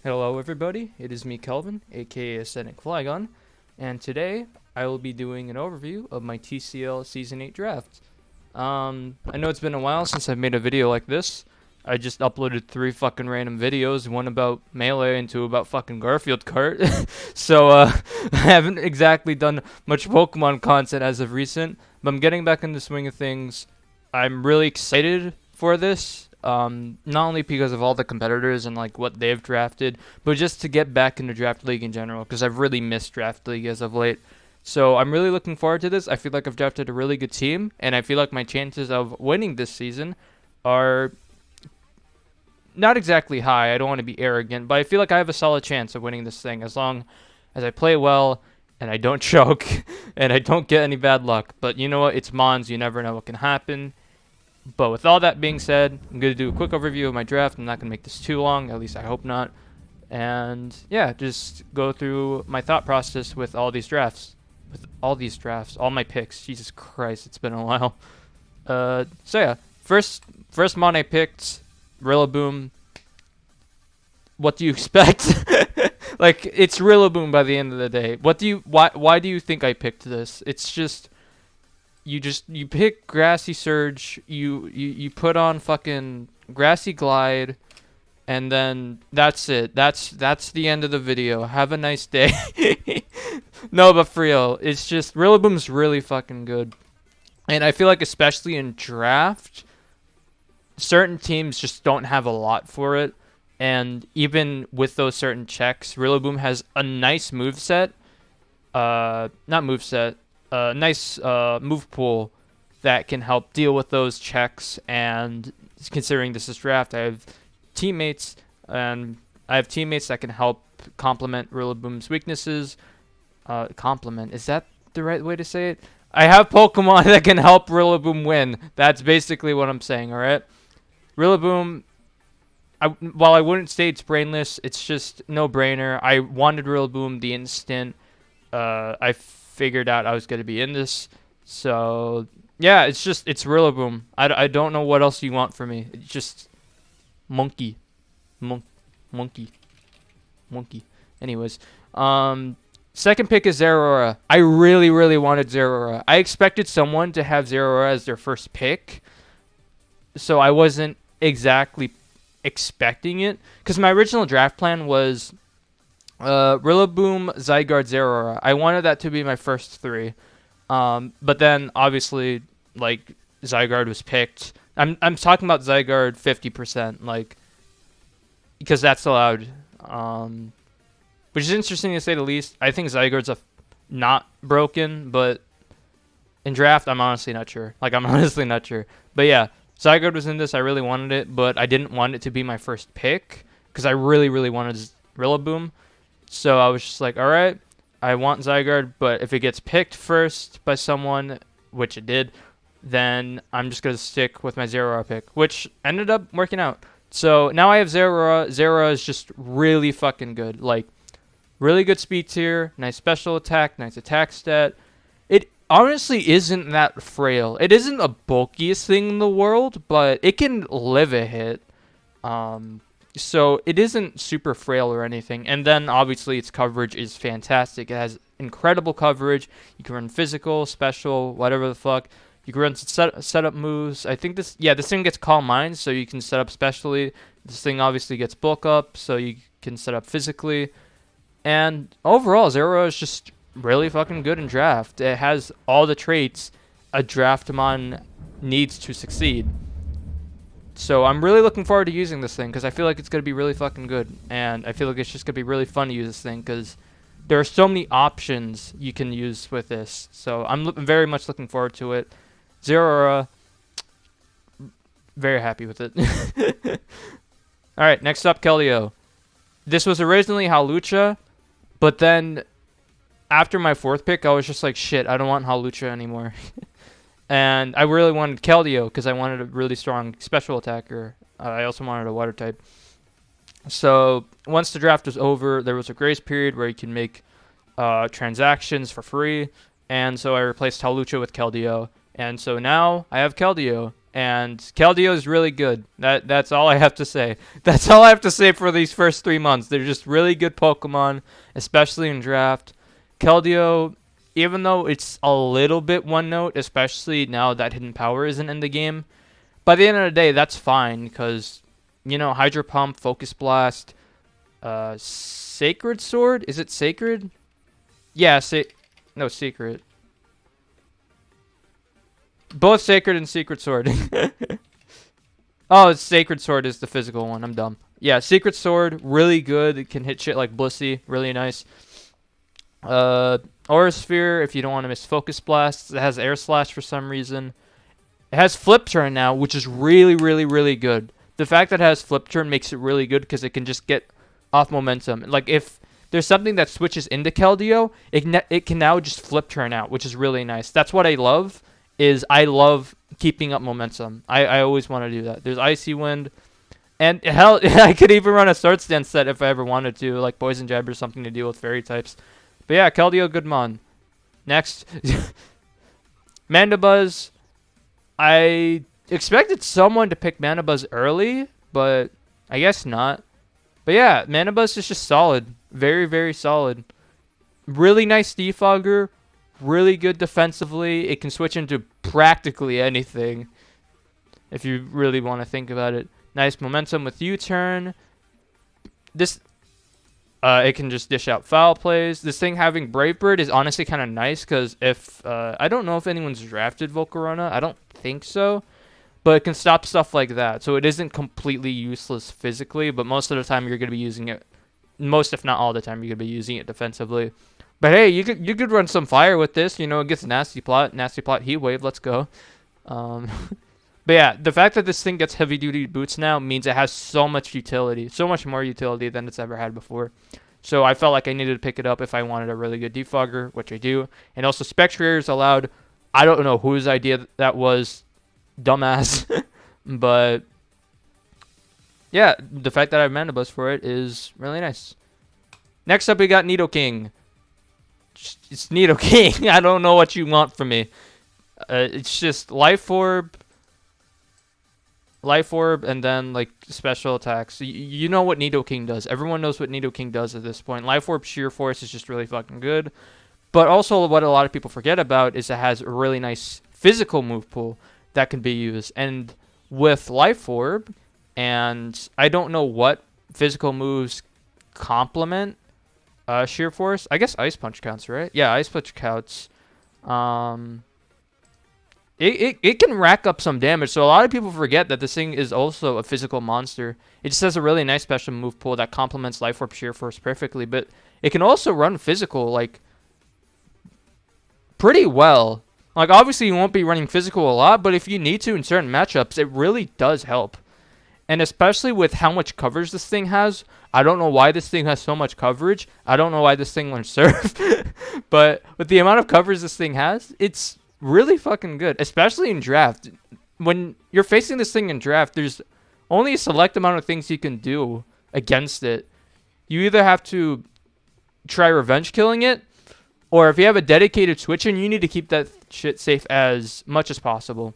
Hello everybody, it is me Kelvin, aka Ascendant Flygon, and today I will be doing an overview of my TCL Season 8 draft. I know it's been a while since I've made a video like this. I just uploaded 3 fucking random videos, one about Melee and 2 about fucking Garfield Kart. So I haven't exactly done much Pokemon content as of recent, but I'm getting back in the swing of things. I'm really excited for this. Not only because of all the competitors and like what they've drafted, but just to get back into Draft League in general, because I've really missed Draft League as of late. So I'm really looking forward to this. I feel like I've drafted a really good team, and I feel like my chances of winning this season are not exactly high. I don't want to be arrogant, but I feel like I have a solid chance of winning this thing as long as I play well and I don't choke and I don't get any bad luck. But you know what? It's Mons. You never know what can happen. But with all that being said, I'm going to do a quick overview of my draft. I'm not going to make this too long, at least I hope not. And yeah, just go through my thought process with all these drafts. All my picks. Jesus Christ, it's been a while. So yeah, first mon I picked, Rillaboom. What do you expect? Like, it's Rillaboom by the end of the day. Why do you think I picked this? It's just you pick Grassy Surge, you put on fucking Grassy Glide, and then that's it. That's the end of the video. Have a nice day. No, but for real, it's just Rillaboom's really fucking good. And I feel like especially in draft, certain teams just don't have a lot for it. And even with those certain checks, Rillaboom has a nice moveset. Not moveset, nice move pool that can help deal with those checks. And considering this is draft, I have teammates that can help complement Rillaboom's weaknesses. Complement, is that the right way to say it? I have Pokemon that can help Rillaboom win. That's basically what I'm saying. All right, Rillaboom. While I wouldn't say it's brainless, it's just no brainer. I wanted Rillaboom the instant I figured out I was going to be in this. So, yeah, it's Rillaboom. I don't know what else you want from me. It's just monkey. Monkey. Monkey. Anyways, second pick is Zeraora. I really, really wanted Zeraora. I expected someone to have Zeraora as their first pick, so I wasn't exactly expecting it. Because my original draft plan was Rillaboom, Zygarde, Zeraora. I wanted that to be my first 3. But then obviously, like, Zygarde was picked. I'm talking about Zygarde 50%, like, because that's allowed. Which is interesting to say the least. I think Zygarde's not broken, but in draft, I'm honestly not sure. Like, I'm honestly not sure. But yeah, Zygarde was in this. I really wanted it, but I didn't want it to be my first pick because I really, really wanted Rillaboom. So I was just like, all right, I want Zygarde, but if it gets picked first by someone, which it did, then I'm just going to stick with my Zeraora pick, which ended up working out. So now I have Zeraora. Zeraora is just really fucking good. Like, really good speed tier, nice special attack, nice attack stat. It honestly isn't that frail. It isn't the bulkiest thing in the world, but it can live a hit. So it isn't super frail or anything. And then obviously its coverage is fantastic. It has incredible coverage. You can run physical, special, whatever the fuck. You can run setup moves. I think this thing gets Calm Mind, so you can set up specially. This thing obviously gets bulk up, so you can set up physically. And overall, Zero is just really fucking good in draft. It has all the traits a Draftamon needs to succeed. So I'm really looking forward to using this thing because I feel like it's going to be really fucking good. And I feel like it's just going to be really fun to use this thing because there are so many options you can use with this. So I'm very much looking forward to it. Zeraora, very happy with it. Alright, next up, Keldeo. This was originally Hawlucha, but then after my 4th pick, I was just like, shit, I don't want Hawlucha anymore. And I really wanted Keldeo because I wanted a really strong special attacker. I also wanted a water type. So once the draft was over, there was a grace period where you can make transactions for free. And so I replaced Hawlucha with Keldeo. And so now I have Keldeo. And Keldeo is really good. That's all I have to say. That's all I have to say for these first 3 months. They're just really good Pokemon, especially in draft. Keldeo, even though it's a little bit one note, especially now that Hidden Power isn't in the game, by the end of the day, that's fine because, you know, Hydro Pump, Focus Blast, Sacred Sword? Is it Sacred? Yeah, no, Secret. Both Sacred and Secret Sword. Oh, Sacred Sword is the physical one. I'm dumb. Yeah, Secret Sword, really good. It can hit shit like Blissey. Really nice. Aura Sphere, if you don't want to miss Focus Blast. It has Air Slash for some reason. It has Flip Turn now, which is really, really, really good. The fact that it has Flip Turn makes it really good because it can just get off momentum. Like, if there's something that switches into Keldeo, it can now just Flip Turn out, which is really nice. That's what I love. I love keeping up momentum. I always want to do that. There's Icy Wind. And hell, I could even run a Sword Stance set if I ever wanted to, like Poison Jab or something to deal with fairy types. But yeah, Keldeo, good mon. Next. Mandibuzz. I expected someone to pick Mandibuzz early, but I guess not. But yeah, Mandibuzz is just solid. Very, very solid. Really nice defogger. Really good defensively. It can switch into practically anything if you really want to think about it. Nice momentum with U-turn. It can just dish out foul plays. This thing having Brave Bird is honestly kind of nice because if I don't know if anyone's drafted Volcarona. I don't think so. But it can stop stuff like that. So it isn't completely useless physically, but most of the time you're going to be using it. Most, if not all the time, you're going to be using it defensively. But hey, you could run some fire with this. You know, it gets Nasty Plot. Nasty Plot Heat Wave. Let's go. But yeah, the fact that this thing gets heavy-duty boots now means it has so much utility. So much more utility than it's ever had before. So I felt like I needed to pick it up if I wanted a really good defogger, which I do. And also Spectrier is allowed. I don't know whose idea that was. Dumbass. But yeah, the fact that I have Mandibuzz for it is really nice. Next up, we got Nidoking. It's Nidoking. I don't know what you want from me. It's just Life Orb, and then like special attacks. You know what Nidoking does. Everyone knows what Nidoking does at this point. Life Orb Sheer Force is just really fucking good. But also what a lot of people forget about is it has a really nice physical move pool that can be used. And with Life Orb, and I don't know what physical moves complement Sheer Force. I guess Ice Punch counts, right? Yeah, Ice Punch counts. It can rack up some damage, so a lot of people forget that this thing is also a physical monster. It just has a really nice special move pool that complements Life Orb Sheer Force perfectly, but it can also run physical, like, pretty well. Like, obviously you won't be running physical a lot, but if you need to in certain matchups, it really does help. And especially with how much coverage this thing has, I don't know why this thing has so much coverage. I don't know why this thing learns Surf. But with the amount of coverage this thing has, it's really fucking good. Especially in draft. When you're facing this thing in draft, there's only a select amount of things you can do against it. You either have to try revenge killing it, or if you have a dedicated switch in, you need to keep that shit safe as much as possible.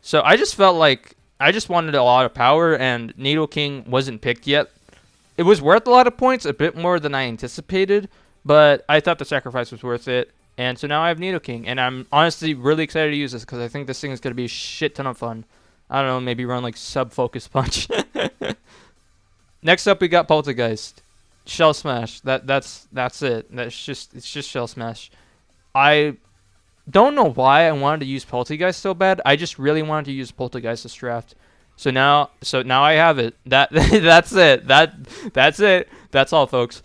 So I just felt like I just wanted a lot of power, and Nidoking wasn't picked yet. It was worth a lot of points, a bit more than I anticipated, but I thought the sacrifice was worth it. And so now I have Nidoking, and I'm honestly really excited to use this because I think this thing is going to be a shit ton of fun. I don't know, maybe run like sub-focus punch. Next up, we got Poltergeist. Shell Smash. That's it. It's just Shell Smash. I don't know why I wanted to use Poltergeist so bad. I just really wanted to use Poltergeist this draft. So now I have it. That's it. That's it. That's all, folks.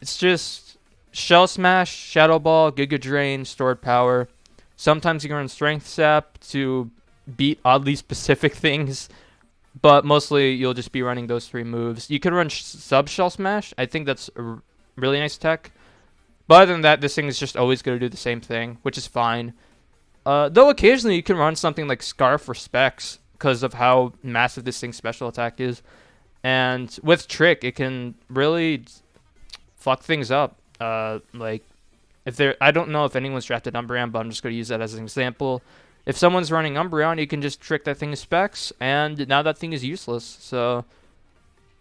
It's just Shell Smash, Shadow Ball, Giga Drain, Stored Power. Sometimes you can run Strength Sap to beat oddly specific things, but mostly you'll just be running those three moves. You can run Sub Shell Smash. I think that's a really nice tech. But other than that, this thing is just always going to do the same thing, which is fine. Though occasionally you can run something like Scarf or Specs because of how massive this thing's special attack is. And with Trick, it can really fuck things up. I don't know if anyone's drafted Umbreon, but I'm just going to use that as an example. if someone's running Umbreon, you can just trick that thing's specs, and now that thing is useless. So,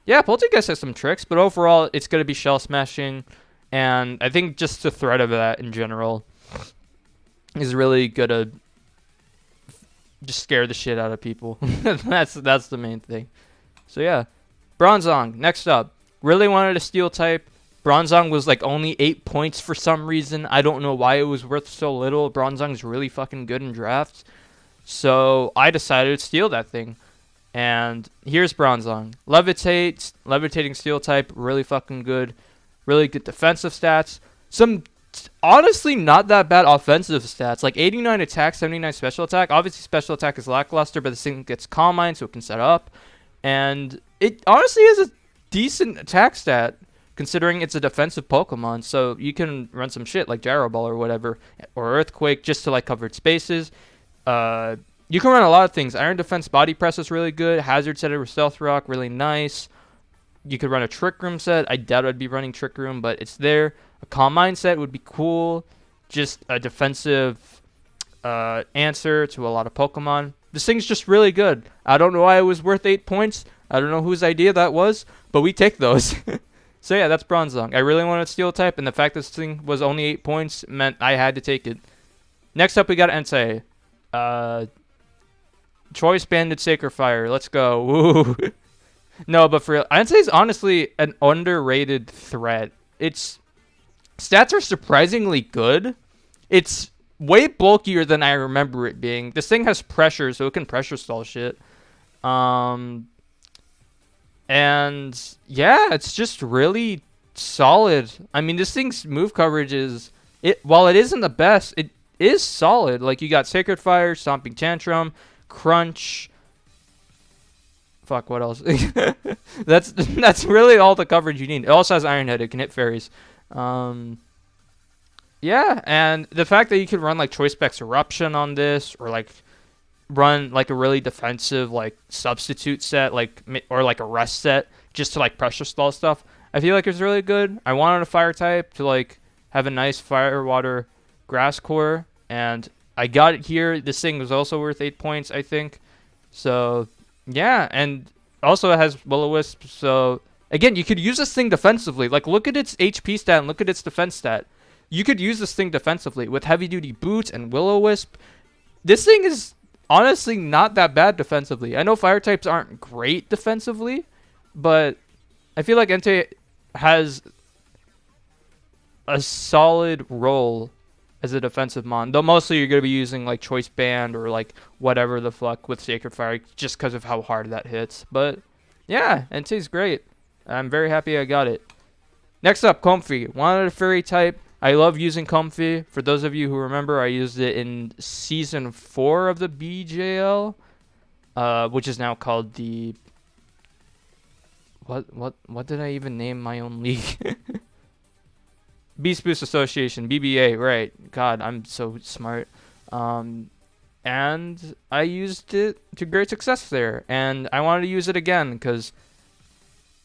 yeah, Poltergeist has some tricks, but overall, it's going to be Shell Smashing, and I think just the threat of that in general is really going to just scare the shit out of people. That's the main thing. So, yeah. Bronzong, next up. Really wanted a Steel type. Bronzong was like only 8 points for some reason. I don't know why it was worth so little. Bronzong's really fucking good in drafts. So I decided to steal that thing. And here's Bronzong. Levitating Steel type, really fucking good. Really good defensive stats. Some honestly not that bad offensive stats. Like 89 attack, 79 special attack. Obviously special attack is lackluster, but this thing gets Calm Mind, so it can set up. And it honestly is a decent attack stat, considering it's a defensive Pokemon. So you can run some shit like Gyro Ball or whatever, or Earthquake, just to like covered spaces. You can run a lot of things. Iron Defense Body Press is really good. Hazard Set over Stealth Rock, really nice. You could run a Trick Room set. I doubt I'd be running Trick Room, but it's there. A Calm Mind set would be cool. Just a defensive answer to a lot of Pokemon. This thing's just really good. I don't know why it was worth 8 points. I don't know whose idea that was, but we take those. So yeah, that's Bronzong. I really wanted Steel type, and the fact this thing was only 8 points meant I had to take it. Next up, we got Entei. Choice Banded Sacred Fire. Let's go. Woo. No, but for real, Entei is honestly an underrated threat. Its stats are surprisingly good. It's way bulkier than I remember it being. This thing has pressure, so it can pressure stall shit. And yeah, it's just really solid. I mean, this thing's move coverage is while it isn't the best, it is solid. Like, you got Sacred Fire, Stomping Tantrum, Crunch. Fuck, what else? That's really all the coverage you need. It also has Iron Head. It can hit fairies. Yeah, and the fact that you can run like Choice Specs Eruption on this, or like run like a really defensive like substitute set, like, or like a rest set just to like pressure stall stuff, I feel like it's really good. I wanted a fire type to like have a nice fire water grass core, and I got it here. This thing was also worth 8 points, I think. So yeah, and also it has Will-O-Wisp. So again, you could use this thing defensively. Like, look at its HP stat and look at its defense stat. You could use this thing defensively with heavy duty boots and Will-O-Wisp. This thing is honestly not that bad defensively. I know fire types aren't great defensively, but I feel like Entei has a solid role as a defensive mon. Though mostly you're going to be using like Choice Band or like whatever the fuck with Sacred Fire just because of how hard that hits. But yeah, Entei's great. I'm very happy I got it. Next up, Comfey. Wanted a fairy type. I love using Comfey. For those of you who remember, I used it in Season 4 of the BJL, which is now called the... What did I even name my own league? Beast Boost Association, BBA, right. God, I'm so smart. And I used it to great success there. And I wanted to use it again, because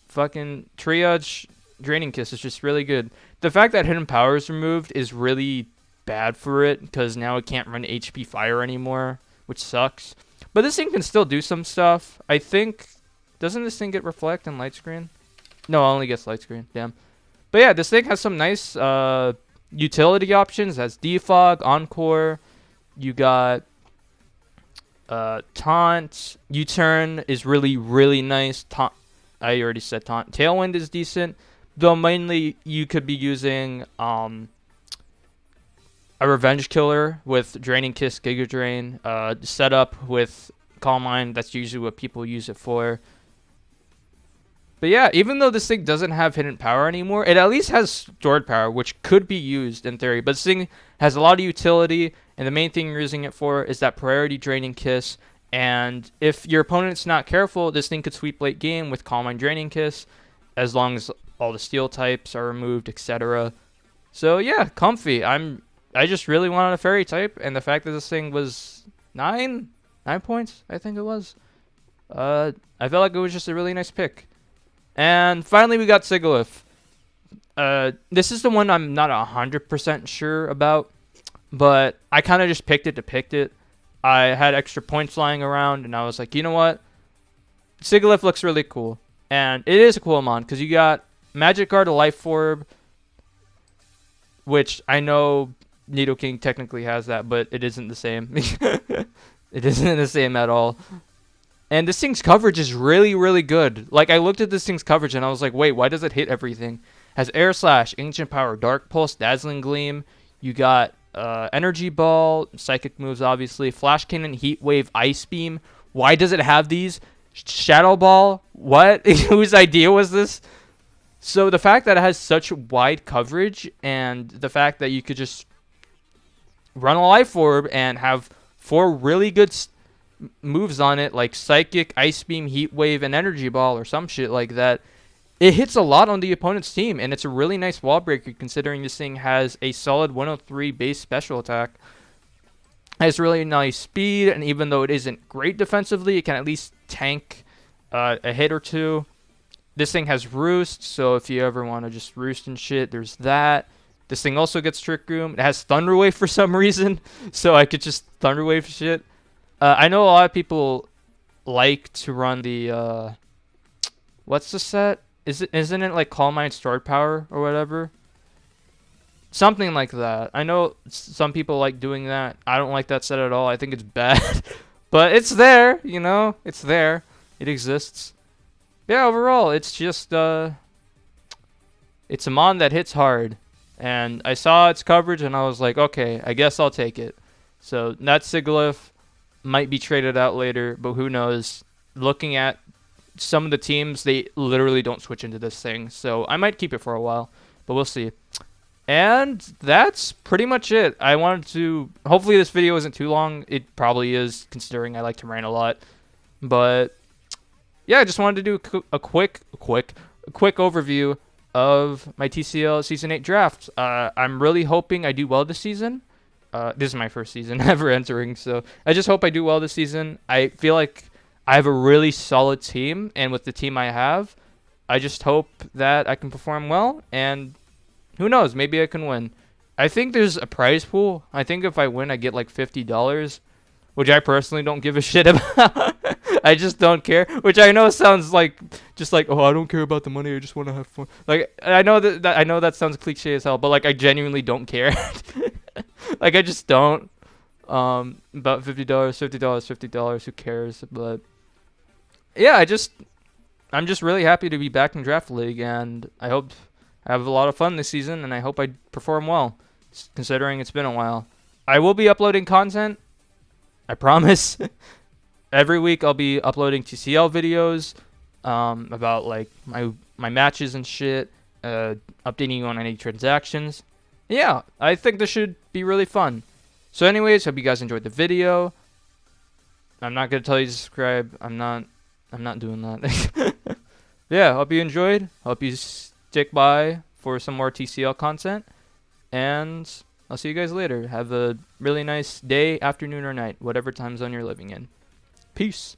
fucking Triage Draining Kiss is just really good. The fact that Hidden Power is removed is really bad for it, because now it can't run HP Fire anymore, which sucks. But this thing can still do some stuff. I think... Doesn't this thing get Reflect and Light Screen? No, it only gets Light Screen. Damn. But yeah, this thing has some nice utility options. It has Defog, Encore. You got Taunt. U-Turn is really, really nice. Taunt. I already said Taunt. Tailwind is decent. Though mainly you could be using a Revenge Killer with Draining Kiss, Giga Drain. Setup with Calm Mind. That's usually what people use it for. But yeah, even though this thing doesn't have hidden power anymore, it at least has stored power, which could be used in theory. But this thing has a lot of utility, and the main thing you're using it for is that priority Draining Kiss. And if your opponent's not careful, this thing could sweep late game with Calm Mind Draining Kiss, as long as all the steel types are removed, etc. So yeah, Comfey. I just really wanted a fairy type, and the fact that this thing was 9 points, I think it was. I felt like it was just a really nice pick. And finally, we got Sigilyph. This is the one I'm not 100% sure about, but I kind of just picked it to pick it. I had extra points lying around, and I was like, you know what? Sigilyph looks really cool. And it is a cool mon, because you got Magic Guard, a Life Orb, which I know Nidoking technically has that, but it isn't the same. It isn't the same at all. And this thing's coverage is really, really good. Like, I looked at this thing's coverage, and I was like, wait, why does it hit everything? Has Air Slash, Ancient Power, Dark Pulse, Dazzling Gleam. You got Energy Ball, Psychic moves, obviously. Flash Cannon, Heat Wave, Ice Beam. Why does it have these? Shadow Ball? What? Whose idea was this? So the fact that it has such wide coverage, and the fact that you could just run a Life Orb and have 4 really good moves on it, like Psychic, Ice Beam, Heat Wave, and Energy Ball, or some shit like that, it hits a lot on the opponent's team, and it's a really nice wall breaker considering this thing has a solid 103 base special attack. It has really nice speed, and even though it isn't great defensively, it can at least tank a hit or two. This thing has Roost, so if you ever want to just roost and shit, there's that. This thing also gets Trick Room. It has Thunder Wave for some reason, so I could just Thunder Wave shit. I know a lot of people like to run the what's the set? Isn't it like Calm Mind Stored Power or whatever? Something like that. I know some people like doing that. I don't like that set at all. I think it's bad. But it's there, you know? It's there. It exists. Yeah, overall, it's just it's a mon that hits hard. And I saw its coverage and I was like, okay, I guess I'll take it. So that Sigilyph might be traded out later, but who knows? Looking at some of the teams, they literally don't switch into this thing. So I might keep it for a while, but we'll see. And that's pretty much it. I wanted to... Hopefully this video isn't too long. It probably is, considering I like to rant a lot. But yeah, I just wanted to do a quick overview of my TCL Season 8 draft. I'm really hoping I do well this season. This is my first season ever entering, so I just hope I do well this season. I feel like I have a really solid team, and with the team I have, I just hope that I can perform well, and who knows, maybe I can win. I think there's a prize pool. I think if I win, I get like $50, which I personally don't give a shit about. I just don't care, which I know sounds like just like, oh, I don't care about the money, I just want to have fun. Like, I know that sounds cliche as hell, but like I genuinely don't care. Like, I just don't. About $50, who cares? But yeah, I'm just really happy to be back in Draft League, and I hope I have a lot of fun this season, and I hope I perform well, considering it's been a while. I will be uploading content, I promise. Every week I'll be uploading TCL videos about like my matches and shit, updating you on any transactions. Yeah, I think this should be really fun. So anyways, hope you guys enjoyed the video. I'm not going to tell you to subscribe. I'm not doing that. Yeah, hope you enjoyed. Hope you stick by for some more TCL content. And I'll see you guys later. Have a really nice day, afternoon, or night, whatever time zone you're living in. Peace.